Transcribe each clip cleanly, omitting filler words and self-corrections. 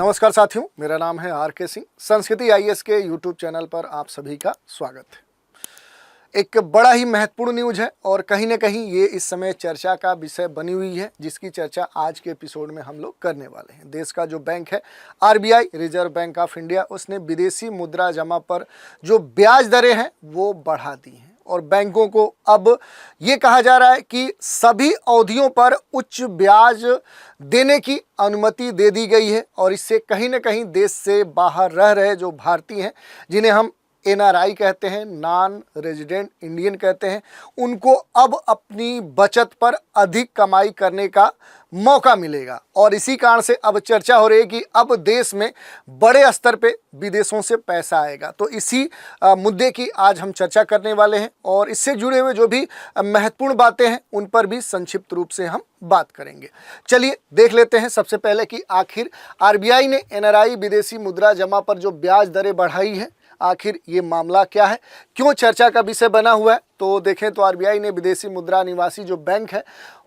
नमस्कार साथियों, मेरा नाम है आर.के. सिंह। संस्कृति आईएएस के यूट्यूब चैनल पर आप सभी का स्वागत है। एक बड़ा ही महत्वपूर्ण न्यूज है और कहीं ना कहीं ये इस समय चर्चा का विषय बनी हुई है, जिसकी चर्चा आज के एपिसोड में हम लोग करने वाले हैं। देश का जो बैंक है RBI, reserve bank of India, उसने विदेशी मुद्रा जमा पर जो ब्याज दरें हैं वो बढ़ा दी हैं और बैंकों को अब ये कहा जा रहा है कि सभी अवधियों पर उच्च ब्याज देने की अनुमति दे दी गई है। और इससे कहीं ना कहीं देश से बाहर रह रहे जो भारतीय हैं, जिन्हें हम एनआरआई कहते हैं, नॉन रेजिडेंट इंडियन कहते हैं, उनको अब अपनी बचत पर अधिक कमाई करने का मौका मिलेगा। और इसी कारण से अब चर्चा हो रही है कि अब देश में बड़े स्तर पे विदेशों से पैसा आएगा। तो इसी मुद्दे की आज हम चर्चा करने वाले हैं और इससे जुड़े हुए जो भी महत्वपूर्ण बातें हैं उन पर भी संक्षिप्त रूप से हम बात करेंगे। चलिए देख लेते हैं सबसे पहले कि आखिर आरबीआई ने एनआरआई विदेशी मुद्रा जमा पर जो ब्याज दरें बढ़ाई है, आखिर ये मामला क्या है, क्यों चर्चा का विषय बना हुआ है। तो देखें तो आरबीआई ने विदेशी मुद्रा निवासी जो बैंक है,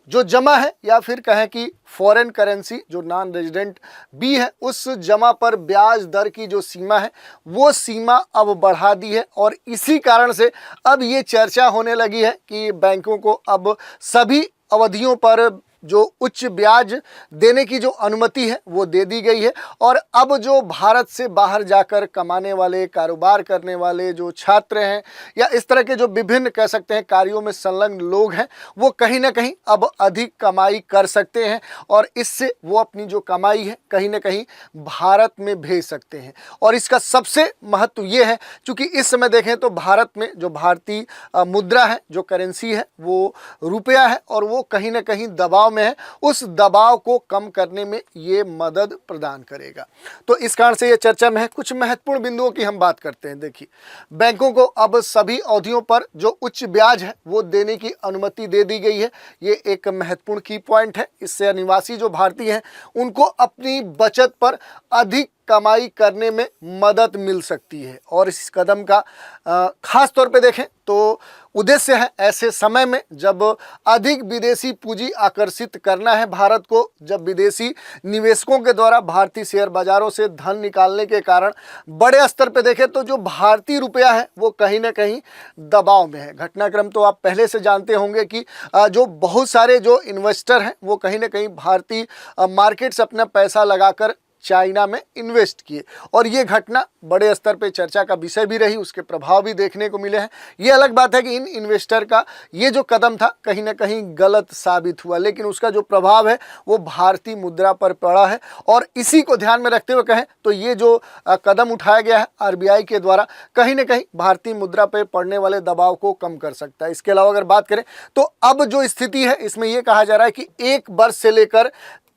जो जमा है या फिर कहें कि फॉरेन करेंसी जो नॉन रेजिडेंट बी है, उस जमा पर ब्याज दर की जो सीमा है वो सीमा अब बढ़ा दी है। और इसी कारण से अब ये चर्चा होने लगी है कि बैंकों को अब सभी अवधियों पर जो उच्च ब्याज देने की जो अनुमति है वो दे दी गई है। और अब जो भारत से बाहर जाकर कमाने वाले, कारोबार करने वाले जो छात्र हैं या इस तरह के जो विभिन्न कह सकते हैं कार्यों में संलग्न लोग हैं, वो कहीं ना कहीं अब अधिक कमाई कर सकते हैं और इससे वो अपनी जो कमाई है कहीं ना कहीं भारत में भेज सकते हैं। और इसका सबसे महत्व ये है, चूँकि इस समय देखें तो भारत में जो भारतीय मुद्रा है, जो करेंसी है, वो रुपया है और वो कहीं ना कहीं दबाव में है। उस दबाव को कम करने में ये मदद प्रदान करेगा। तो इस कारण से ये चर्चा में है। कुछ महत्वपूर्ण बिंदुओं की हम बात करते हैं। देखिए, बैंकों को अब सभी अवधियों पर जो उच्च ब्याज है वो देने की अनुमति दे दी गई है। ये एक महत्वपूर्ण की पॉइंट है। इससे निवासी जो भारतीय हैं उनको अपनी बचत पर अधिक कमाई करने में मदद मिल सकती है। और इस कदम का खास तौर पे देखें तो उद्देश्य है ऐसे समय में जब अधिक विदेशी पूंजी आकर्षित करना है भारत को, जब विदेशी निवेशकों के द्वारा भारतीय शेयर बाजारों से धन निकालने के कारण बड़े स्तर पे देखें तो जो भारतीय रुपया है वो कहीं ना कहीं दबाव में है। घटनाक्रम तो आप पहले से जानते होंगे कि जो बहुत सारे जो इन्वेस्टर हैं वो कहीं ना कहीं भारतीय मार्केट से अपना पैसा लगाकर चाइना में इन्वेस्ट किए और ये घटना बड़े स्तर पे चर्चा का विषय भी रही, उसके प्रभाव भी देखने को मिले हैं। ये अलग बात है कि इन इन्वेस्टर का ये जो कदम था कहीं ना कहीं गलत साबित हुआ, लेकिन उसका जो प्रभाव है वो भारतीय मुद्रा पर पड़ा है। और इसी को ध्यान में रखते हुए कहें तो ये जो कदम उठाया गया है आरबीआई के द्वारा, कहीं ना कहीं भारतीय मुद्रा पर पड़ने वाले दबाव को कम कर सकता है। इसके अलावा अगर बात करें तो अब जो स्थिति है इसमें यह कहा जा रहा है कि 1 वर्ष से लेकर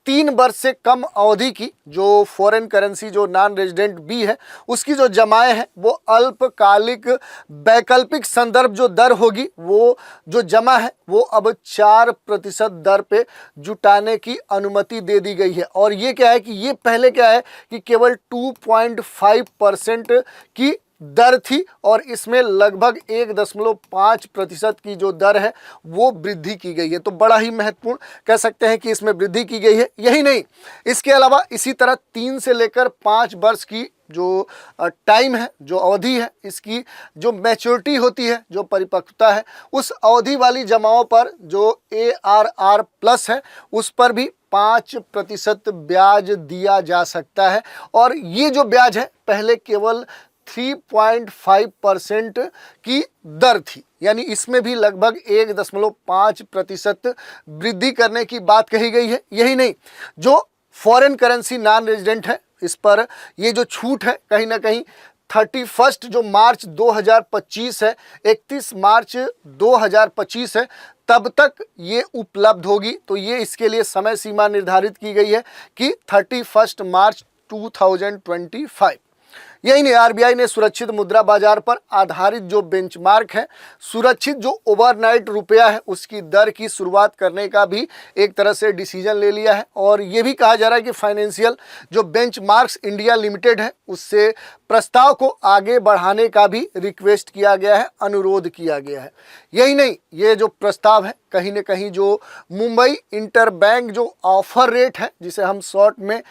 3 वर्ष से कम अवधि की जो फॉरेन करेंसी जो नॉन रेजिडेंट बी है उसकी जो जमाएं हैं वो अल्पकालिक वैकल्पिक संदर्भ जो दर होगी, वो जो जमा है वो अब 4% दर पे जुटाने की अनुमति दे दी गई है। और ये क्या है कि ये पहले क्या है कि केवल 2.5% की दर थी और इसमें लगभग 1.5% की जो दर है वो वृद्धि की गई है। तो बड़ा ही महत्वपूर्ण कह सकते हैं कि इसमें वृद्धि की गई है। यही नहीं, इसके अलावा इसी तरह 3 से लेकर 5 वर्ष की जो टाइम है, जो अवधि है, इसकी जो मैच्योरिटी होती है, जो परिपक्वता है, उस अवधि वाली जमाओं पर जो ARR प्लस है उस पर भी 5% ब्याज दिया जा सकता है। और ये जो ब्याज है पहले केवल 3.5% की दर थी, यानी इसमें भी लगभग 1.5% वृद्धि करने की बात कही गई है। यही नहीं, जो फॉरेन करेंसी नॉन रेजिडेंट है इस पर ये जो छूट है कहीं ना कहीं 31 जो मार्च 2025 है, 31 मार्च 2025 है, तब तक ये उपलब्ध होगी। तो ये इसके लिए समय सीमा निर्धारित की गई है कि 31 मार्च 2025। यही नहीं, आरबीआई ने सुरक्षित मुद्रा बाजार पर आधारित जो बेंचमार्क है, सुरक्षित जो ओवरनाइट रुपया है, उसकी दर की शुरुआत करने का भी एक तरह से डिसीजन ले लिया है। और ये भी कहा जा रहा है कि फाइनेंशियल जो बेंचमार्क्स इंडिया लिमिटेड है, उससे प्रस्ताव को आगे बढ़ाने का भी रिक्वेस्ट किया गया है, अनुरोध किया गया है। यही नहीं, ये जो प्रस्ताव है कहीं ना कहीं जो मुंबई इंटरबैंक जो ऑफर रेट है, जिसे हम शॉर्ट में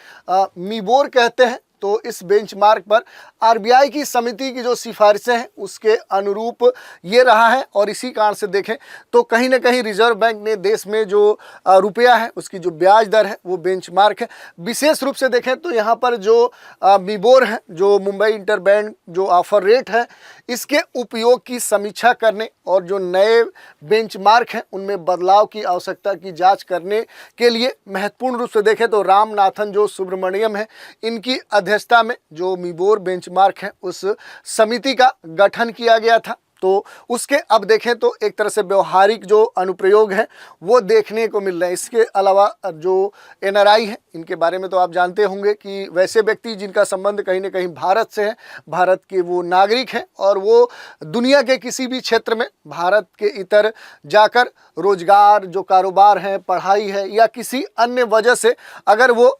मीबोर कहते हैं, तो इस बेंचमार्क पर आरबीआई की समिति की जो सिफारिशें हैं उसके अनुरूप ये रहा है। और इसी कारण से देखें तो कहीं ना कहीं रिजर्व बैंक ने देश में जो रुपया है उसकी जो ब्याज दर है वो बेंचमार्क है। विशेष रूप से देखें तो यहाँ पर जो मीबोर है, जो मुंबई इंटरबैंक जो ऑफर रेट है, इसके उपयोग की समीक्षा करने और जो नए बेंचमार्क हैं उनमें बदलाव की आवश्यकता की जांच करने के लिए महत्वपूर्ण रूप से देखें तो रामनाथन जो सुब्रमण्यम है, इनकी अध्यक्षता में जो मीबोर बेंचमार्क है उस समिति का गठन किया गया था। तो उसके अब देखें तो एक तरह से व्यवहारिक जो अनुप्रयोग है वो देखने को मिल रहे हैं। इसके अलावा जो एनआरआई है, इनके बारे में तो आप जानते होंगे कि वैसे व्यक्ति जिनका संबंध कहीं ना कहीं भारत से है, भारत के वो नागरिक हैं और वो दुनिया के किसी भी क्षेत्र में भारत के इतर जाकर रोजगार, जो कारोबार है, पढ़ाई है या किसी अन्य वजह से अगर वो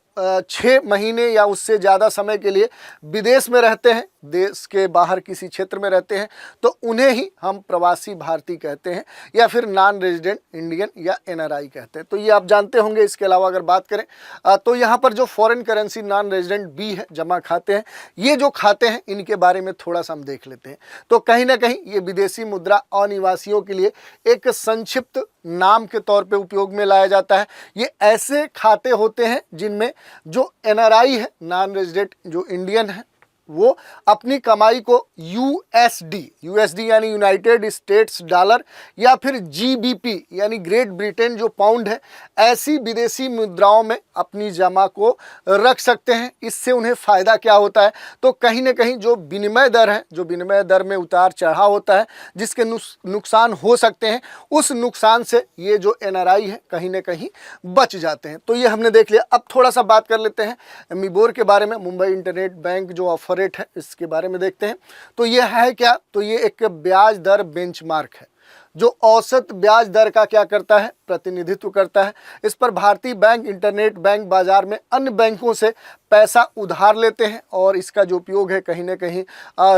6 महीने या उससे ज़्यादा समय के लिए विदेश में रहते हैं, देश के बाहर किसी क्षेत्र में रहते हैं, तो उन्हें ही हम प्रवासी भारतीय कहते हैं या फिर नॉन रेजिडेंट इंडियन या एनआरआई कहते हैं। तो ये आप जानते होंगे। इसके अलावा अगर बात करें तो यहाँ पर जो foreign currency non resident B है, जमा खाते हैं, ये जो खाते हैं इनके बारे में थोड़ा सा हम देख लेते हैं। तो कहीं ना कहीं ये विदेशी मुद्रा अनिवासियों के लिए एक संक्षिप्त नाम के तौर पे उपयोग में लाया जाता है। ये ऐसे खाते होते हैं जिनमें जो एनआरआई है, नॉन रेजिडेंट जो इंडियन है, वो अपनी कमाई को यूएसडी यानी यूनाइटेड स्टेट्स डॉलर या फिर जीबीपी यानी ग्रेट ब्रिटेन जो पाउंड है, ऐसी विदेशी मुद्राओं में अपनी जमा को रख सकते हैं। इससे उन्हें फ़ायदा क्या होता है, तो कहीं ना कहीं जो विनिमय दर है, जो विनिमय दर में उतार चढ़ाव होता है, जिसके नुकसान हो सकते हैं, उस नुकसान से ये जो एनआरआई है कहीं ना कहीं बच जाते हैं। तो ये हमने देख लिया। अब थोड़ा सा बात कर लेते हैं मीबोर के बारे में, मुंबई इंटरनेट बैंक जो ऑफर रेट है इसके बारे में देखते हैं। तो ये है क्या, तो ये एक ब्याज दर बेंचमार्क है जो औसत ब्याज दर का क्या करता है, प्रतिनिधित्व करता है। इस पर भारतीय बैंक इंटरनेट बैंक बाजार में अन्य बैंकों से पैसा उधार लेते हैं और इसका जो उपयोग है कहीं ना कहीं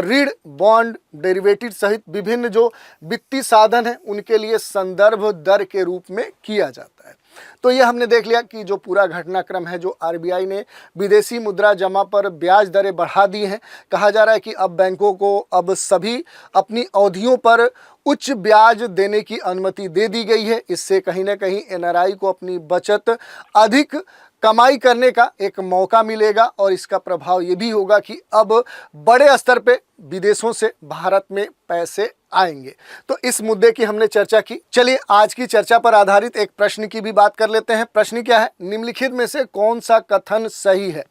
ऋण, बॉन्ड, डेरिवेटिव सहित विभिन्न जो वित्तीय साधन हैं उनके लिए संदर्भ दर के रूप में किया जाता है। तो ये हमने देख लिया कि जो पूरा घटनाक्रम है, जो आरबीआई ने विदेशी मुद्रा जमा पर ब्याज दरें बढ़ा दी हैं। कहा जा रहा है कि अब बैंकों को अब सभी अपनी अवधियों पर उच्च ब्याज देने की अनुमति दे दी गई है। इससे कहीं ना कहीं एनआरआई को अपनी बचत अधिक कमाई करने का एक मौका मिलेगा और इसका प्रभाव ये भी होगा कि अब बड़े स्तर पे विदेशों से भारत में पैसे आएंगे। तो इस मुद्दे की हमने चर्चा की। चलिए आज की चर्चा पर आधारित एक प्रश्न की भी बात कर लेते हैं। प्रश्न क्या है, निम्नलिखित में से कौन सा कथन सही है।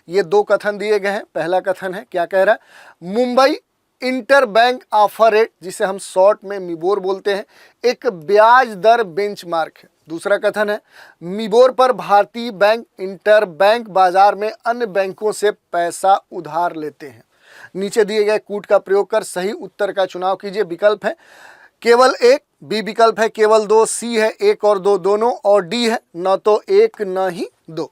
ये 2 कथन दिए गए हैं। पहला कथन है, क्या कह रहा है, मुंबई इंटरबैंक ऑफर रेट, जिसे हम शॉर्ट में मीबोर बोलते हैं, एक ब्याज दर बेंचमार्क है। दूसरा कथन है, मीबोर पर भारतीय बैंक इंटरबैंक बाजार में अन्य बैंकों से पैसा उधार लेते हैं। नीचे दिए गए कूट का प्रयोग कर सही उत्तर का चुनाव कीजिए। विकल्प है केवल 1, बी विकल्प है केवल 2, सी है 1 और 2 दोनों, और डी है न तो 1 न ही 2।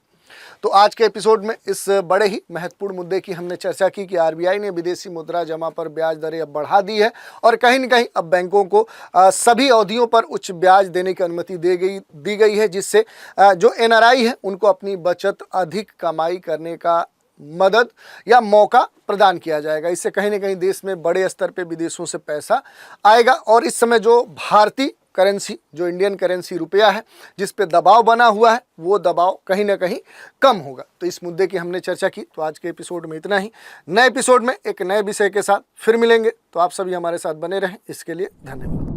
तो आज के एपिसोड में इस बड़े ही महत्वपूर्ण मुद्दे की हमने चर्चा की कि आरबीआई ने विदेशी मुद्रा जमा पर ब्याज दरें अब बढ़ा दी है और कहीं न कहीं अब बैंकों को सभी अवधियों पर उच्च ब्याज देने की अनुमति दी गई है, जिससे जो एनआरआई है उनको अपनी बचत अधिक कमाई करने का मदद या मौका प्रदान किया जाएगा। इससे कहीं ना कहीं देश में बड़े स्तर पे विदेशों से पैसा आएगा और इस समय जो भारतीय करेंसी, जो इंडियन करेंसी रुपया है, जिस पे दबाव बना हुआ है, वो दबाव कहीं ना कहीं कम होगा। तो इस मुद्दे की हमने चर्चा की। तो आज के एपिसोड में इतना ही। नए एपिसोड में एक नए विषय के साथ फिर मिलेंगे। तो आप सभी हमारे साथ बने रहें। इसके लिए धन्यवाद।